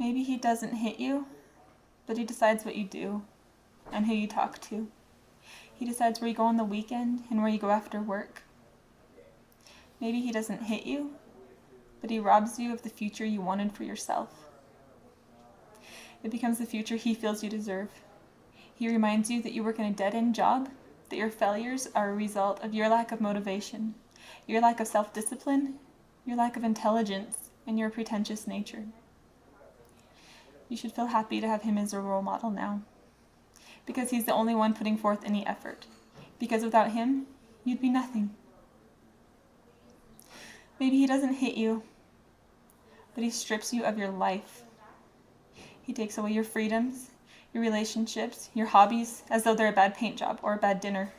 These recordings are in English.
Maybe he doesn't hit you, but he decides what you do and who you talk to. He decides where you go on the weekend and where you go after work. Maybe he doesn't hit you, but he robs you of the future you wanted for yourself. It becomes the future he feels you deserve. He reminds you that you work in a dead-end job, that your failures are a result of your lack of motivation, your lack of self-discipline, your lack of intelligence, and your pretentious nature. You should feel happy to have him as a role model now, because he's the only one putting forth any effort. Because without him, you'd be nothing. Maybe he doesn't hit you, but he strips you of your life. He takes away your freedoms, your relationships, your hobbies, as though they're a bad paint job or a bad dinner.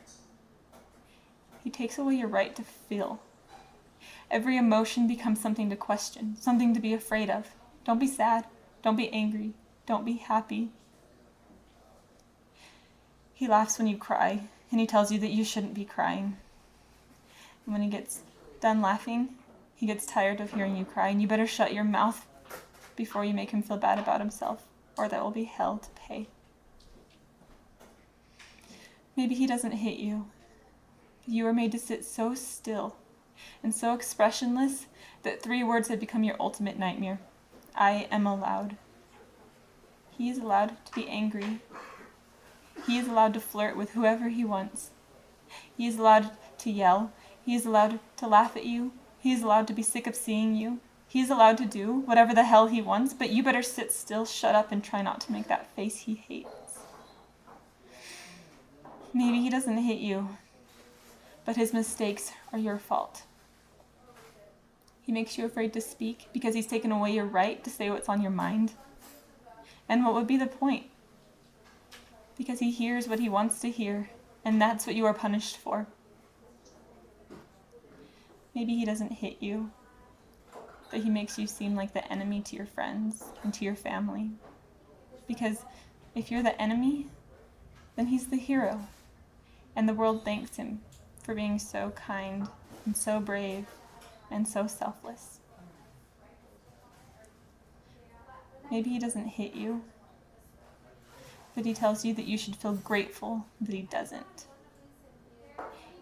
He takes away your right to feel. Every emotion becomes something to question, something to be afraid of. Don't be sad. Don't be angry. Don't be happy. He laughs when you cry, and he tells you that you shouldn't be crying. And when he gets done laughing, he gets tired of hearing you cry, and you better shut your mouth before you make him feel bad about himself, or there will be hell to pay. Maybe he doesn't hit you. You are made to sit so still and so expressionless that 3 words have become your ultimate nightmare. I am allowed. He is allowed to be angry. He is allowed to flirt with whoever he wants. He is allowed to yell. He is allowed to laugh at you. He is allowed to be sick of seeing you. He is allowed to do whatever the hell he wants, but you better sit still, shut up, and try not to make that face he hates. Maybe he doesn't hit you, but his mistakes are your fault. He makes you afraid to speak because he's taken away your right to say what's on your mind. And what would be the point? Because he hears what he wants to hear, and that's what you are punished for. Maybe he doesn't hit you, but he makes you seem like the enemy to your friends and to your family. Because if you're the enemy, then he's the hero, and the world thanks him for being so kind and so brave and so selfless. Maybe he doesn't hit you, but he tells you that you should feel grateful that he doesn't.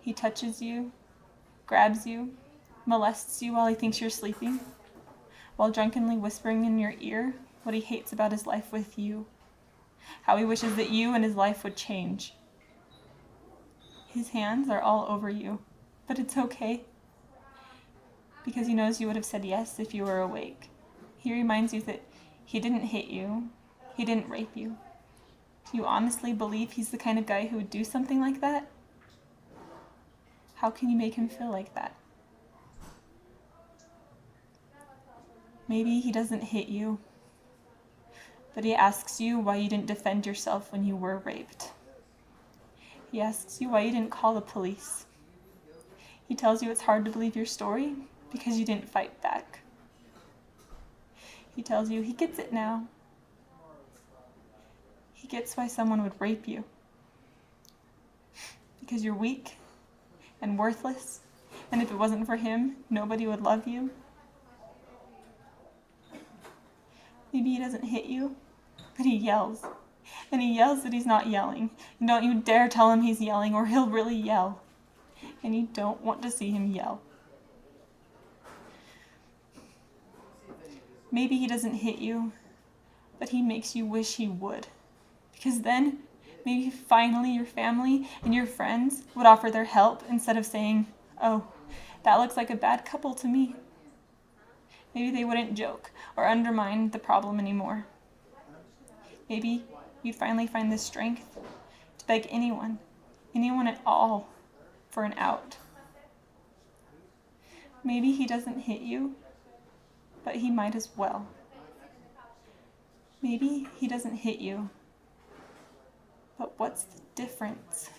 He touches you, grabs you, molests you while he thinks you're sleeping, while drunkenly whispering in your ear what he hates about his life with you, how he wishes that you and his life would change. His hands are all over you, but it's okay, because he knows you would have said yes if you were awake. He reminds you that he didn't hit you, he didn't rape you. Do you honestly believe he's the kind of guy who would do something like that? How can you make him feel like that? Maybe he doesn't hit you, but he asks you why you didn't defend yourself when you were raped. He asks you why you didn't call the police. He tells you it's hard to believe your story because you didn't fight back. He tells you he gets it now. He gets why someone would rape you. Because you're weak and worthless, and if it wasn't for him, nobody would love you. Maybe he doesn't hit you, but he yells. And he yells that he's not yelling. And don't you dare tell him he's yelling, or he'll really yell. And you don't want to see him yell. Maybe he doesn't hit you, but he makes you wish he would. Because then, maybe finally your family and your friends would offer their help instead of saying, "Oh, that looks like a bad couple to me." Maybe they wouldn't joke or undermine the problem anymore. Maybe you'd finally find the strength to beg anyone at all, for an out. Maybe he doesn't hit you, but he might as well. Maybe he doesn't hit you, but what's the difference?